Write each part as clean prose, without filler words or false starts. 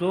2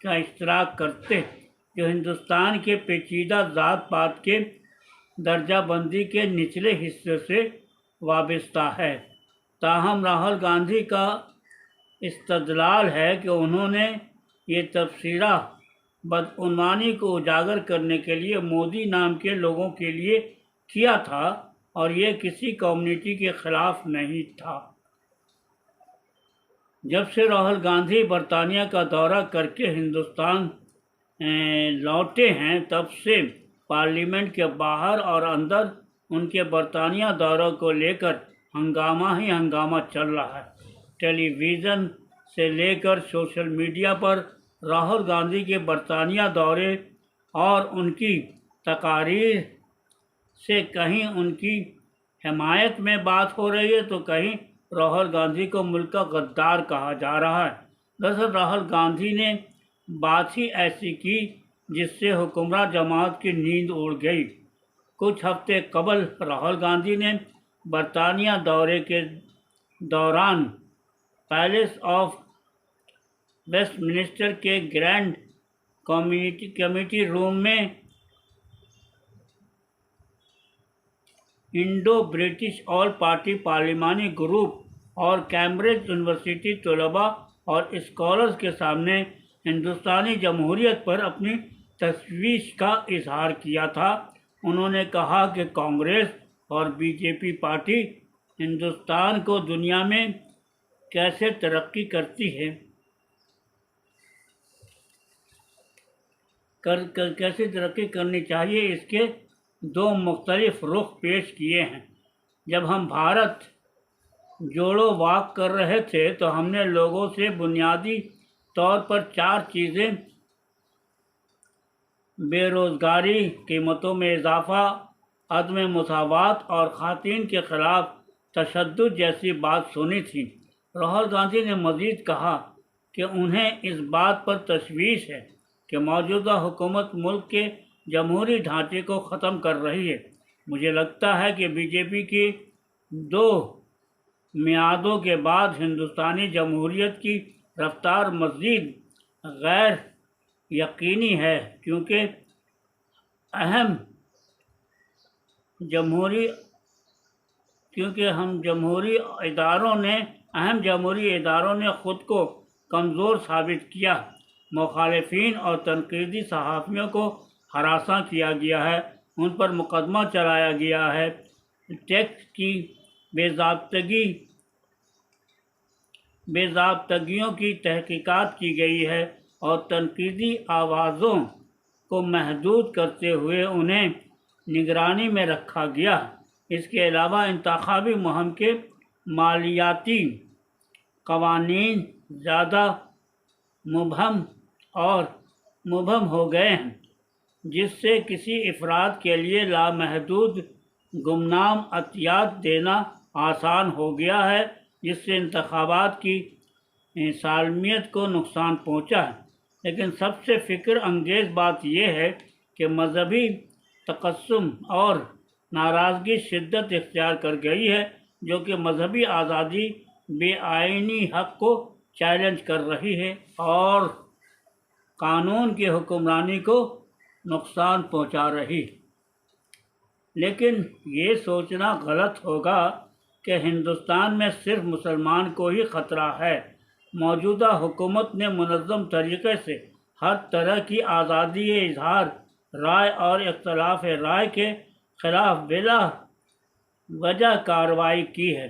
کا اشتراک کرتے جو ہندوستان کے پیچیدہ ذات پات کے درجہ بندی کے نچلے حصے سے وابستہ ہے۔ تاہم راہل گاندھی کا استدلال ہے کہ انہوں نے یہ تبصرہ بدعنوانی کو اجاگر کرنے کے لیے مودی نام کے لوگوں کے لیے کیا تھا اور یہ کسی کمیونٹی کے خلاف نہیں تھا۔ جب سے راہل گاندھی برطانیہ کا دورہ کر کے ہندوستان لوٹے ہیں تب سے پارلیمنٹ کے باہر اور اندر ان کے برطانیہ دوروں کو لے کر ہنگامہ ہی ہنگامہ چل رہا ہے۔ ٹیلی ویژن سے لے کر سوشل میڈیا پر راہل گاندھی کے برطانیہ دورے اور ان کی تقاریر سے کہیں ان کی حمایت میں بات ہو رہی ہے تو کہیں راہل گاندھی کو ملک کا غدار کہا جا رہا ہے۔ دراصل راہل گاندھی نے بات ہی ایسی کی جس سے حکمراں جماعت کی نیند اڑ گئی۔ کچھ ہفتے قبل راہل گاندھی نے برطانیہ دورے کے دوران پیلس آف ویسٹ منسٹر کے گرینڈ کمیٹی روم میں انڈو برٹش آل پارٹی پارلیمانی گروپ اور کیمبرج یونیورسٹی طلباء اور اسکالرز کے سامنے ہندوستانی جمہوریت پر اپنی تشویش کا اظہار کیا تھا۔ انہوں نے کہا کہ کانگریس اور B J P party Hindustan کو دنیا میں کیسے ترقی کرتی ہے کیسے ترقی کرنی چاہیے اس کے دو مختلف رخ پیش کیے ہیں۔ جب ہم بھارت جوڑو واک کر رہے تھے تو ہم نے لوگوں سے بنیادی طور پر 4 چیزیں بے روزگاری، قیمتوں میں اضافہ، عدم مساوات اور خواتین کے خلاف تشدد جیسی بات سنی تھی۔ راہل گاندھی نے مزید کہا کہ انہیں اس بات پر تشویش ہے کہ موجودہ حکومت ملک کے جمہوری ڈھانچے کو ختم کر رہی ہے۔ مجھے لگتا ہے کہ بی جے پی کی 2 میعادوں کے بعد ہندوستانی جمہوریت کی رفتار مزید غیر یقینی ہے کیونکہ اہم جمہوری اداروں نے خود کو کمزور ثابت کیا۔ مخالفین اور تنقیدی صحافیوں کو ہراساں کیا گیا ہے، ان پر مقدمہ چلایا گیا ہے، ٹیکس کی بے ضابطگیوں کی تحقیقات کی گئی ہے اور تنقیدی آوازوں کو محدود کرتے ہوئے انہیں نگرانی میں رکھا گیا۔ اس کے علاوہ انتخابی مہم کے مالیاتی قوانین زیادہ مبہم ہو گئے ہیں، جس سے کسی افراد کے لیے لامحدود گمنام عطیات دینا آسان ہو گیا ہے، جس سے انتخابات کی سالمیت کو نقصان پہنچا ہے۔ لیکن سب سے فکر انگیز بات یہ ہے کہ مذہبی تقسم اور ناراضگی شدت اختیار کر گئی ہے، جو کہ مذہبی آزادی بے آئینی حق کو چیلنج کر رہی ہے اور قانون کی حکمرانی کو نقصان پہنچا رہی ہے۔ لیکن یہ سوچنا غلط ہوگا کہ ہندوستان میں صرف مسلمان کو ہی خطرہ ہے۔ موجودہ حکومت نے منظم طریقے سے ہر طرح کی آزادی اظہار رائے اور اختلاف رائے کے خلاف بلا وجہ کارروائی کی ہے،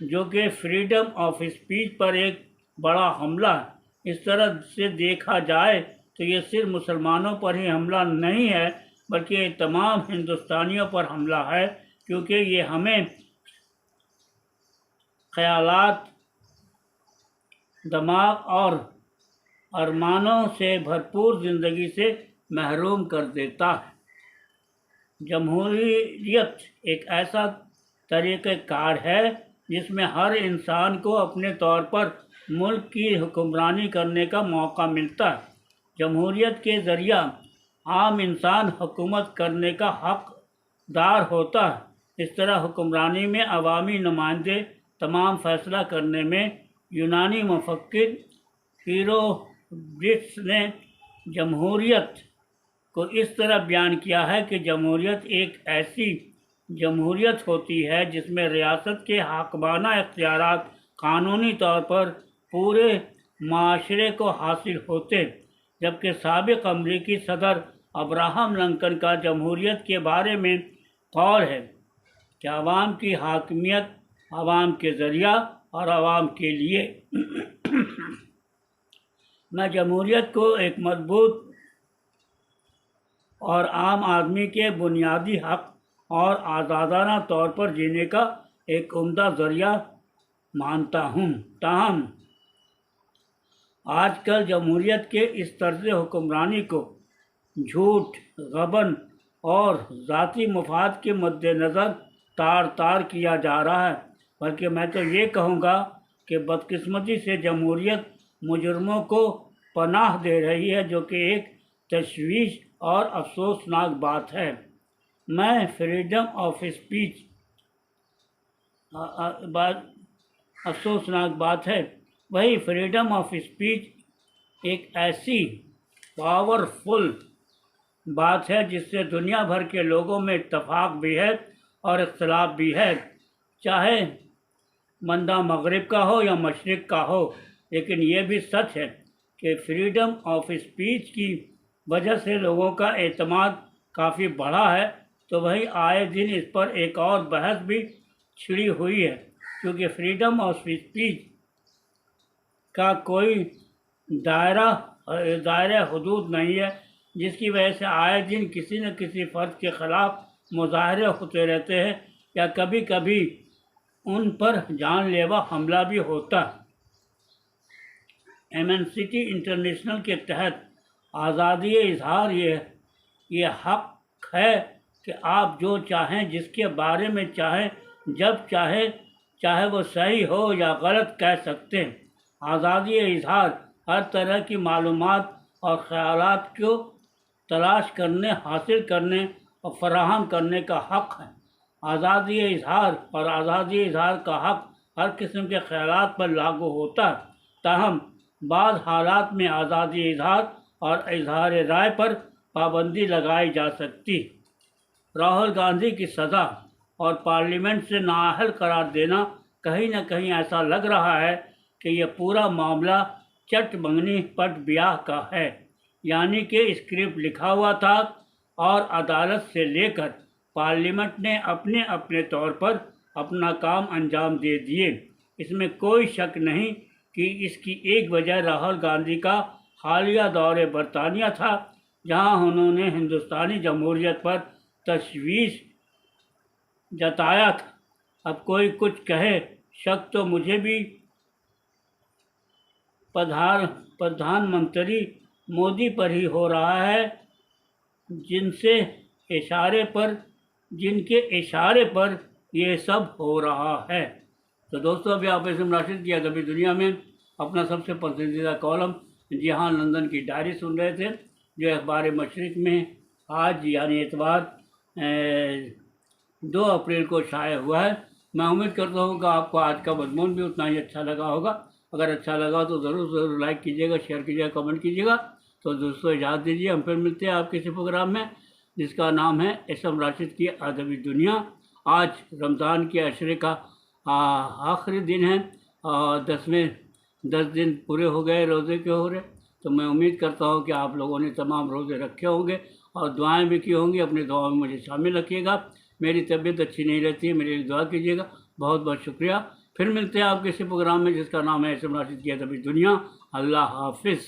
جو کہ فریڈم آف اسپیچ پر ایک بڑا حملہ ہے۔ اس طرح سے دیکھا جائے تو یہ صرف مسلمانوں پر ہی حملہ نہیں ہے بلکہ یہ تمام ہندوستانیوں پر حملہ ہے، کیونکہ یہ ہمیں خیالات، دماغ اور ارمانوں سے بھرپور زندگی سے محروم کر دیتا ہے۔ جمہوریت ایک ایسا طریقہ کار ہے جس میں ہر انسان کو اپنے طور پر ملک کی حکمرانی کرنے کا موقع ملتا ہے۔ جمہوریت کے ذریعہ عام انسان حکومت کرنے کا حقدار ہوتا ہے۔ اس طرح حکمرانی میں عوامی نمائندے تمام فیصلہ کرنے میں یونانی مفکر برٹس نے جمہوریت کو اس طرح بیان کیا ہے کہ جمہوریت ایک ایسی جمہوریت ہوتی ہے جس میں ریاست کے حاکمانہ اختیارات قانونی طور پر پورے معاشرے کو حاصل ہوتے، جبکہ سابق امریکی صدر ابراہم لنکن کا جمہوریت کے بارے میں قول ہے کہ عوام کی حاکمیت عوام کے ذریعہ اور عوام کے لیے۔ میں جمہوریت کو ایک مضبوط اور عام آدمی کے بنیادی حق اور آزادانہ طور پر جینے کا ایک عمدہ ذریعہ مانتا ہوں۔ تاہم آج کل جمہوریت کے اس طرز حکمرانی کو جھوٹ، غبن اور ذاتی مفاد کے مد نظر تار تار کیا جا رہا ہے، بلکہ میں تو یہ کہوں گا کہ بدقسمتی سے جمہوریت مجرموں کو پناہ دے رہی ہے، جو کہ ایک تشویش اور افسوسناک بات ہے۔ میں فریڈم آف اسپیچ افسوسناک بات ہے، وہی فریڈم آف اسپیچ ایک ایسی پاورفل بات ہے جس سے دنیا بھر کے لوگوں میں اتفاق بھی ہے اور اختلاف بھی ہے، چاہے بندہ مغرب کا ہو یا مشرق کا ہو۔ لیکن یہ بھی سچ ہے کہ فریڈم آف اسپیچ کی وجہ سے لوگوں کا اعتماد کافی بڑھا ہے، تو وہی آئے دن اس پر ایک اور بحث بھی چھڑی ہوئی ہے، کیونکہ فریڈم آف اسپیچ کا کوئی دائرہ حدود نہیں ہے، جس کی وجہ سے آئے دن کسی نہ کسی فرد کے خلاف مظاہرے ہوتے رہتے ہیں یا کبھی کبھی ان پر جان لیوا حملہ بھی ہوتا ہے۔ ایمنسٹی انٹرنیشنل کے تحت آزادی اظہار یہ حق ہے کہ آپ جو چاہیں، جس کے بارے میں چاہیں، جب چاہے وہ صحیح ہو یا غلط کہہ سکتے ہیں۔ آزادی اظہار ہر طرح کی معلومات اور خیالات کو تلاش کرنے، حاصل کرنے اور فراہم کرنے کا حق ہے۔ آزادی اظہار اور آزادی اظہار کا حق ہر قسم کے خیالات پر لاگو ہوتا ہے، تاہم بعض حالات میں آزادی اظہار اور اظہار رائے پر پابندی لگائی جا سکتی۔ راہل گاندھی کی سزا اور پارلیمنٹ سے نااہل قرار دینا کہیں نہ کہیں ایسا لگ رہا ہے کہ یہ پورا معاملہ چٹ منگنی پٹ بیاہ کا ہے، یعنی کہ اسکرپٹ لکھا ہوا تھا اور عدالت سے لے کر پارلیمنٹ نے اپنے اپنے طور پر اپنا کام انجام دے دیے۔ اس میں کوئی شک نہیں کہ اس کی ایک وجہ راہل گاندھی کا حالیہ دورہ برطانیہ تھا، جہاں انہوں نے ہندوستانی جمہوریت پر تشویش جتایا تھا۔ اب کوئی کچھ کہے، شک تو مجھے بھی پردھان منتری مودی پر ہی ہو رہا ہے، جن کے اشارے پر یہ سب ہو رہا ہے۔ تو دوستو، ابھی آپ اسم راشد کی ادبی دنیا میں اپنا سب سے پسندیدہ کالم جہاں لندن کی ڈائری سن رہے تھے، جو اخبار مشرق میں آج یعنی اتوار 2 اپریل کو شائع ہوا ہے۔ میں امید کرتا ہوں کہ آپ کو آج کا مضمون بھی اتنا ہی اچھا لگا ہوگا۔ اگر اچھا لگا تو ضرور لائک کیجیے گا، شیئر کیجیے گا، کمنٹ کیجیے گا۔ تو دوستو اجازت دیجیے، ہم پھر ملتے ہیں آپ کسی پروگرام میں جس کا نام ہے اسم راشد کی ادبی دنیا۔ آج رمضان کے عشرے کا آخری دن ہے اور 10 دن پورے ہو گئے روزے کے ہو رہے، تو میں امید کرتا ہوں کہ آپ لوگوں نے تمام روزے رکھے ہوں گے اور دعائیں بھی کی ہوں گی۔ اپنی دعاؤں میں مجھے شامل رکھیے گا۔ میری طبیعت اچھی نہیں رہتی ہے، میرے لیے دعا کیجیے گا۔ بہت بہت شکریہ۔ پھر ملتے ہیں آپ کسی پروگرام میں جس کا نام ہے اسم راشد کی ادبی دنیا۔ اللہ حافظ۔